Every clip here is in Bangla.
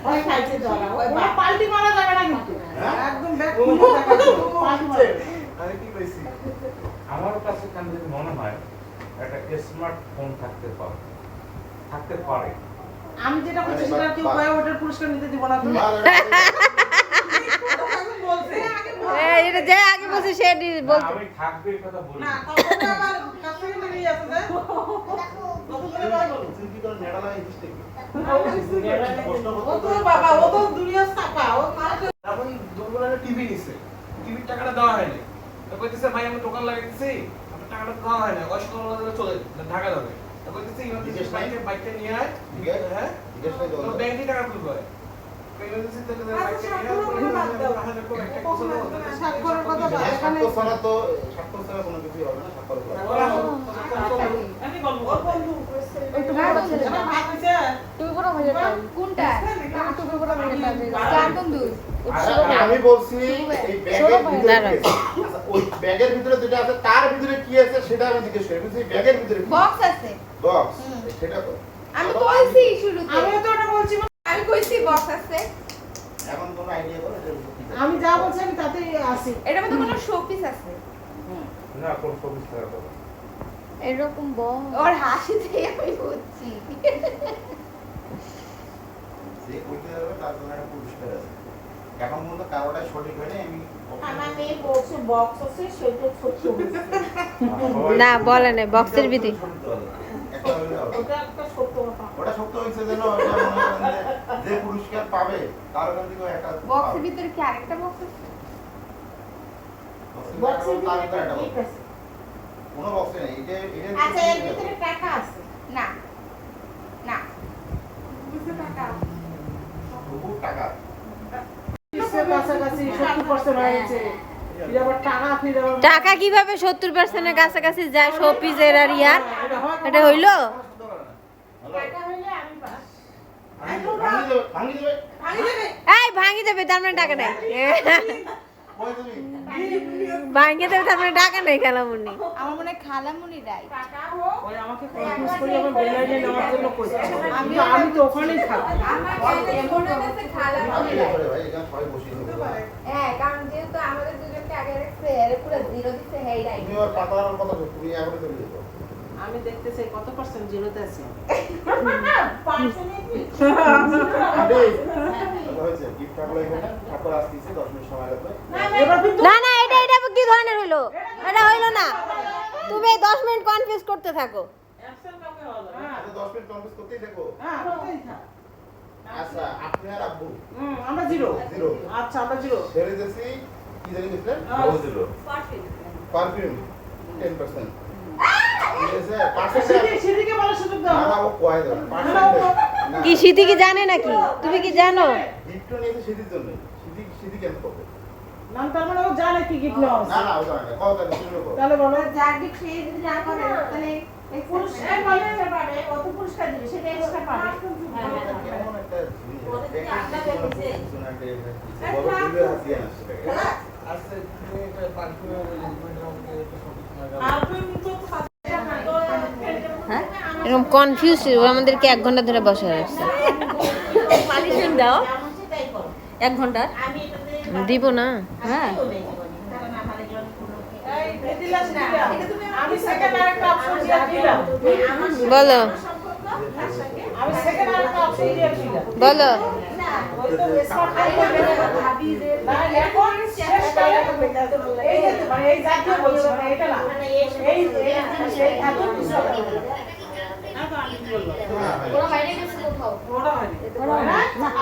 ওই খাইছে ধরা ওই পাল্টি মারা যাবে না কিন্তু একদম ব্যাগ খুলে পাল্টি মারা আমি কি কইছি আমার কাছে কেন যদি মনে হয় একটা স্মার্টফোন থাকতে পারে আমি যেটা বলছি সেটা কি উপায় ওটার পুরস্কার নিতে দিব না তুমি বলছে এটা যে আগে বলছে সে বলছে আমি থাকবে এই কথা বলি না তখন আবার কাছে নিয়ে আসে যে কত করে বার বলো চিন্তি করে নেড়া লাগে হিস্টে ও তো বাবা ও তো দুনিয়া ছাপা ও মাকে এখন দুপুরে টিভি নিছে টিভির টাকাটা দেওয়া হয়নি তো কইতেছে ভাই আমি দোকান লাগাইতেছি আপনার টাকাটা দেওয়া হয় না কষ্ট করে চলে ঢাকা যাবে তো কইতেছে ইমার্জেন্সি বাইকটা নিয়ে আয় হ্যাঁ জিজ্ঞেস করে তো ব্যাংকে টাকা তুলবে কইতেছে তো বাইকটা নিয়ে আয় স্বাক্ষরের কথা বলে এখানে স্বাক্ষর ছাড়া কোনো কিছুই হবে না স্বাক্ষর আমি বলবো ওর বন্ধু একটু বড় ছেলে আমার ভাত হইছে তুমি বড় হয়ে যাও কোনটা তুমি বড় হয়ে যাও কার বন্ধু আমি বলছি এই ব্যাগের ভিতরে ওই ব্যাগের ভিতরে যেটা আছে তার ভিতরে কি আছে সেটা আমি জিজ্ঞেস করি বুঝছি ব্যাগের ভিতরে বক্স আছে বক্স সেটা তো আমি কইছি শুরুতে আমি তো ওটা বলছি আমি কইছি বক্স আছে এখন কোনো আইডিয়া করো এটা আমি যা বলছি আমি তাতেই আসি এটার মধ্যে কোনো শোপিস আছে না কোন সবুজ থাকা তো এরকম ওর হাসিতে আমি বুঝছি যে কইতে যাবে তার জন্য একটা পুরস্কার আছে এখন মূলত কারোটা সঠিক হয়নি আমি আমার মেয়ে বলছে বক্স আছে সেটা ছোট না বলে না বক্সের ভিতরে একটা হইলে হবে। ওটা একটা সত্য কথা ওটা সত্য হয়েছে যেন ওটা মনে করেন যে পুরস্কার পাবে তার ওখান থেকে একটা বক্সের ভিতরে কি আরেকটা বক্স আছে বক্সের তার ভিতরে একটা ঠিক আছে কোনো বক্সে নেই এটা আচ্ছা এর ভিতরে টাকা আছে না না বুঝতে টাকা খুব টাকা কাছাকাছি 70% হয়ে গেছে ফিরে আবার টাকা ফিরে আবার টাকা কিভাবে 70% এর কাছাকাছি যায় শোপিসের আর ইয়ার এটা হইলো টাকা হইলে আমি পাস ভাঙি দেবে ভাঙি দেবে এই ভাঙি দেবে তার মানে টাকা নাই কই তুমি ভাঙি দেবে তার মানে টাকা নেই খেলামুনি আমার মনে হয় খালামুনি রাই টাকা হোক ওই আমাকে কনফিউজ করে আবার বেলাইনে নেওয়ার জন্য কইছে আমি তো ওখানেই থাকবো আমার মনে হচ্ছে খালামুনি রাই করে ভাই এখানে সবাই বসে থাকবে হ্যাঁ কারণ যেহেতু আমাদের দুজনকে আগে রাখছে এর পুরো জিরো দিতে হেই রাই তুমি আর পাতার কথা তুমি এখন চলে যেতে আমি দেখতে চাই কত পার্সেন্ট জিরোতে আছে হয়েছে গিফট থাকলো এখানে তারপর আসতেছি 10 মিনিট সময় লাগবে এবার কিন্তু না না এটা কি ধরনের হইলো এটা হইলো না তুমি 10 মিনিট কনফিউজ করতে থাকো অ্যাকশন কাকে হলো আচ্ছা 10 মিনিট কমপ্লিট করতেই দেখো হ্যাঁ করতেই থাক আচ্ছা আপনি আর আব্বু আমরা জিরো জিরো আচ্ছা আমরা জিরো ছেড়ে দিয়েছি কি জানি গেছিলেন পারফিউম 10% ঠিক আছে পার্সেন্ট সেদিকে বলার সুযোগ দাও না ও কয় দেবে পার্সেন্ট কি সিদ্ধি কি জানে নাকি তুমি কি জানো গিফট নিয়েছে সেদির জন্য সিদ্ধি কেন করবে নাম তার মানে ও জানে কি গিফট নেওয়া না না ও জানে না কত টাকা শুরু করো তাহলে বলো যাকে খেয়ে যদি না করে তাহলে পুরস্কার বলে পাবে কত পুরস্কার দিবে সেটা এক্সট্রা পাবে কেমন একটা বড় দিবে হাসিয়ে আসছে আচ্ছা তুমি এটা পারফিউম হ্যাঁ এরকম কনফিউজ ও আমাদেরকে 1 ঘন্টা ধরে বসে রাখছে পালিশন দাও 1 ঘন্টা দিব না হ্যাঁ আমি সেকেন্ড আরেকটা অপশন দিয়ে দিলাম বলো আমি সেকেন্ড আরেকটা অপশন দিয়ে দিলাম বলো ওই তো স্মার্ট ভাবি যে না এখন শেষ করে এই যে মানে এই জাতীয় বলছি মানে এটা না এই এত কিছু ওরা বাইরে গেছে কোথাও ওটা হয়নি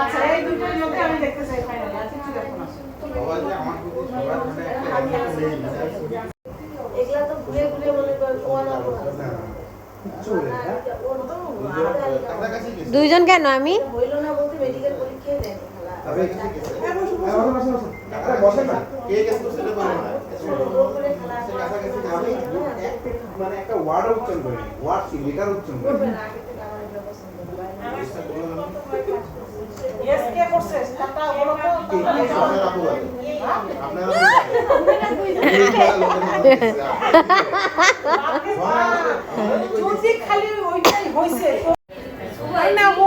আচ্ছা এই দুটোর মধ্যে আমি দেখতে চাই ফাইনালি আচ্ছা ঠিক আছে সবাই যে আমার প্রতি সবার মানে একটা নেই এগুলা তো ঘুরে ঘুরে মনে করেন ওয়ান আপ দুইজন কেন আমি হইল না বলতে মেডিকেল পরীক্ষায় দেয় খালা তবে কিছু কিছু বসে না কে কে সেটা বলে না করে খালা সে কাছাকাছি আমি মানে একটা ওয়ার্ড উচ্চারণ করি ওয়ার্ড কি লেটার উচ্চারণ করি আগে থেকে আমার এগুলো পছন্দ হয় ইয়েস কে করছে টাকা বলো তো আপনারা আবু বলে আপনারা যদি খালি ওইটাই হইছে না ও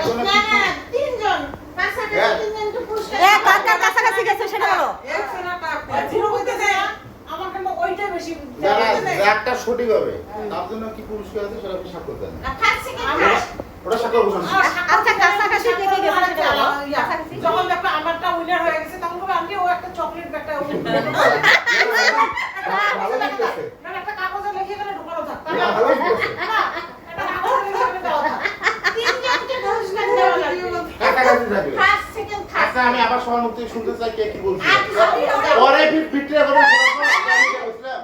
জন্য না, কি না, তিনজন। কাছাকাছি হ্যাঁ। তিনজনকে পুরস্কার এ দেওয়া কার কাছাকাছি গেছে সেটা বলো। জিরো হইতেছে, আমার কেন ওইটা বেশি যারা যারটা সঠিক হবে তার জন্য কি পুরস্কার আছে সেটা আপনি স্বাক্ষর দেন। না, ফার্স্ট সেকেন্ড থার্ড। ওটা স্বাক্ষর ঘোষণা। আচ্ছা কাছাকাছি কে কে গেছে সেটা বলো। কাছাকাছি যখন দেখো আমারটা উইনার হয়ে গেছে তখন বলবে আমি ও একটা চকলেট একটা ভালো দিতেছে। না একটা কাগজে লিখে করে ঢুকানো থাক না, ভালো দিতেছে। না একটা কাগজে লিখে করে দেওয়া থাক তিনজনকে পুরস্কার দেওয়া লাগবে কাছাকাছি থাকবে। ফার্স্ট সেকেন্ড থার্ড আচ্ছা আমি আবার সবার মুখ থেকে শুনতে চাই কে কি বলছে। আর পরে ভিতরে হবে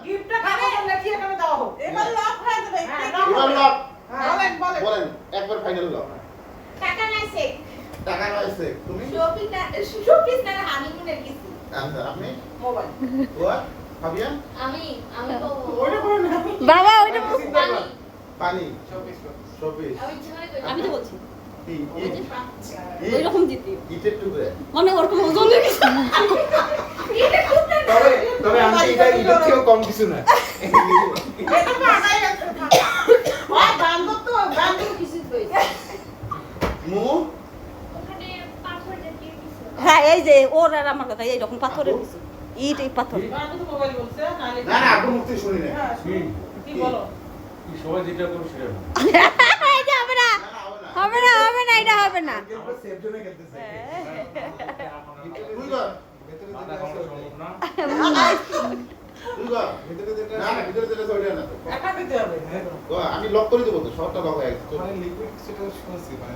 গিফটটা কাগজে লিখে করে দেওয়া হোক এবার লক হয়ে যাবে এবার লক বলেন বলেন বলেন একবার ফাইনাল লক। টাকা নাইছে টাকা নয়ছে তুমি শোপিস না হানিমুনের কিছু আচ্ছা আপনি মোবাইল ওয়া ফাবিয়ান আমি তো ওটা করে না বাবা ওইটা পানি পানি শোপিস আমি ইচ্ছা করে আমি তো বলছি কি ওই রকম দিতে ইটের টুকরে মানে ওরকম ওজনের কিছু তবে আমি এটা থেকেও কম কিছু না। এটা তো আগাই আছে ওই বান্দর তো বান্দর কিছু কইছে মু ওখানে পাথর জাতীয় কিছু হ্যাঁ এই যে ওর আর আমার কথা এইরকম পাথরের কিছু ইট এই পাথর বান্দর তো মোবাইল বলছে নালে না না আপনি মুখ থেকে শুনি না। হ্যাঁ কি বলো কি সবাই যেটা করো সেটা না। এটা হবে না হবে না এটা হবে না সেফ জোনে খেলতেছে তুই কর মাথা কামানো সম্ভব না। তুই কর না না ভিতরে যেতে ওইটা না তো। একা দিতে হবে ও, আমি লক করে দেবো তো সবটা লক হয়ে গেছে মানে লিকুইড সেটা শুনছি মানে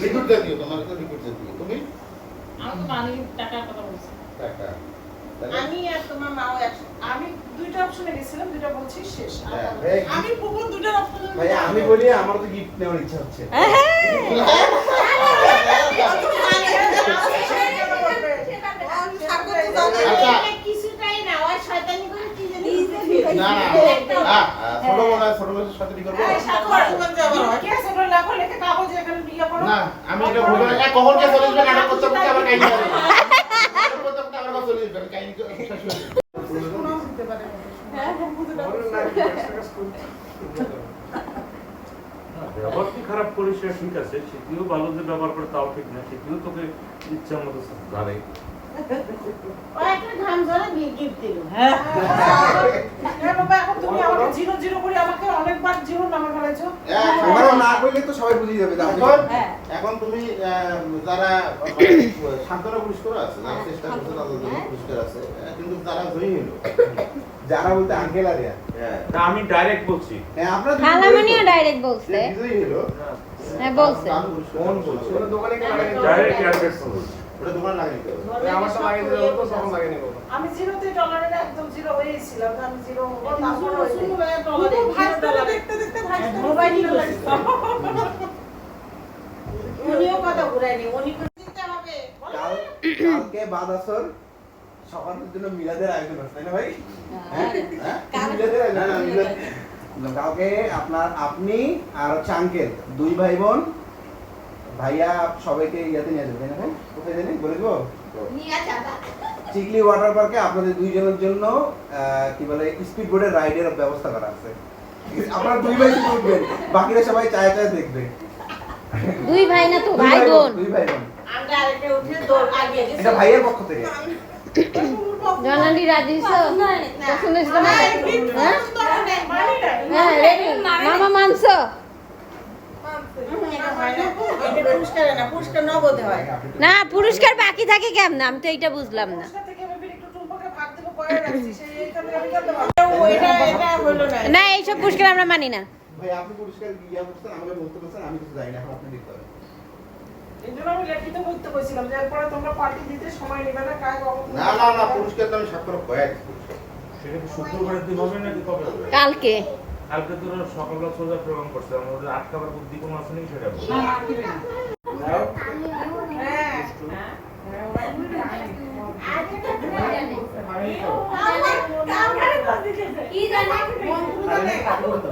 লিকুইড জাতীয় তোমার তো লিকুইড জাতীয় তুমি আমি তো পানি টাকার কথা বলছি টাকা তাহলে আমি আর তোমার মাও একসাথে আমি দুইটা অপশনে গেছিলাম দুইটা বলছি শেষ হ্যাঁ, ভাই, আমি পুকুর দুইটা অপশনে ভাই আমি বলি আমার তো গিফট নেওয়ার ইচ্ছা হচ্ছে। আচ্ছা কিছুটাই না ওই শয়তানি করে কি জানি না না ছোট মনে হয় ছোট বয়সের সাথে কি করবো না আমি এটা ভুলে না কখন কে চলে যাবে নাটক করতে করতে আবার কাহিনী হবে নাটক করতে করতে আবার চলে যাবে কাহিনী শেষ হয়ে যাবে। ব্যবহার কি খারাপ করিস সেটা ঠিক আছে, সেটিও ভালো যে ব্যবহার করে তাও ঠিক না, সেটিও তোকে ইচ্ছা মতো ধারে। আমারও না কইলে তো সবাই বুঝে যাবে এখন তুমি যারা শান্তনা পুরস্কার আছে যারা চেষ্টা করছে তাদের জন্য পুরস্কার আছে কিন্তু তারা জয়ী হলো যারা বলতে আঙ্কেল আর না, আমি ডাইরেক্ট বলছি। হ্যাঁ আপনারা খালামণিও ডাইরেক্ট বলছে বিজয়ী হলো হ্যাঁ বলছে কোন বলছে ওটা দোকানে গিয়ে লাগাই দিতে ডাইরেক্ট অ্যাড্রেস বলছি। ওটা দোকান লাগিয়ে দিতে হবে আমারটা লাগিয়ে দিলে তো তখন লাগিয়ে নেব। আমি জিরোতে ডলারে একদম জিরো হয়েছিলাম আমি জিরো দেখতে দেখতে ভাই মোবাইল উনিও কথা ঘুরায়নি উনি দিতে হবে কালকে বাদাসর সকালের জন্য মিলাদের আয়োজন আছে তাই না ভাই হ্যাঁ মিলাদের আয়োজন না মিলাদ কালকে আপনি আর চাঙ্কেল দুই ভাই বোন ভাইয়া সবাইকে ইয়াতে নিয়ে যাবে তাই না ভাই কোথায় জানি বলে দেবো নিয়ে যাবা চিকলি ওয়াটার পার্কে আপনাদের দুইজনের জন্য কি বলে স্পিড বোর্ডের রাইডের ব্যবস্থা করা আছে আপনারা দুই ভাই উঠবেন বাকিরা সবাই চায় চায় দেখবে দুই ভাই না তো ভাই বোন দুই ভাই বোন আমরা আরেকটা উঠে দৌড় আগে গেছি এটা ভাইয়ের পক্ষ থেকে জনালি রাজি শুনেছ তো না হ্যাঁ হ্যাঁ রেডি মামা মানছো পুরস্কার নগদে হয় না পুরস্কার বাকি থাকে কেমন আমি তো এটা বুঝলাম না না এইসব পুরস্কার আমরা মানি না ভাই আপনি পুরস্কার ইয়া করছেন আমাকে বলতে বলছেন আমি কিছু জানি না এখন আপনি দিতে হবে না না না পুরস্কার তো আমি স্বাক্ষর করে সেটা কি শুক্রবারের দিন হবে নাকি কবে হবে? কালকে কালকে তোর সকালবেলা সোজা প্রোগ্রাম করছে, আমাদের আটকাবার বুদ্ধি কোনো আছে নাকি সেটা বল। কি জানে আমার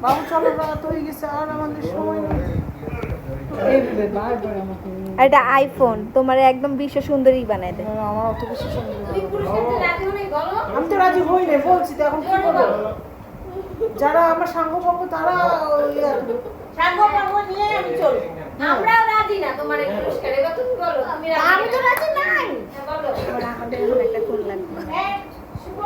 বাবু চলো রাত হয়ে গেছে আর আমাদের সময় নেই এই বলে বারবার আমাকে এটা আইফোন তোমার একদম বিশ্ব সুন্দরী বানায় দেয়। আমার অত বেশি সুন্দর তুমি পুরুষের সাথে রাজি হলেই বলো আমি তো রাজি হই না বলছি তো এখন কি করবো যারা আমার সাঙ্গ পাবো তারা সাঙ্গ নিয়ে আমি চলবো আমরাও রাজি না তোমার এই পুরস্কারে এবার তুমি বলো তুমি রাজি আমি তো রাজি নাই হ্যাঁ, বলো আমাদের এখন একটা ফোন লাগবে। শুভ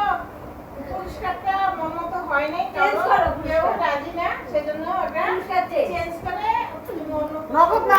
পুরস্কারটা মমত হয় নাই Change করো কেউ পুরস্কার। রাজি না সেজন্য ওটা পুরস্কার চেয়ে চেঞ্জ করে তুমি অন্য নগদ না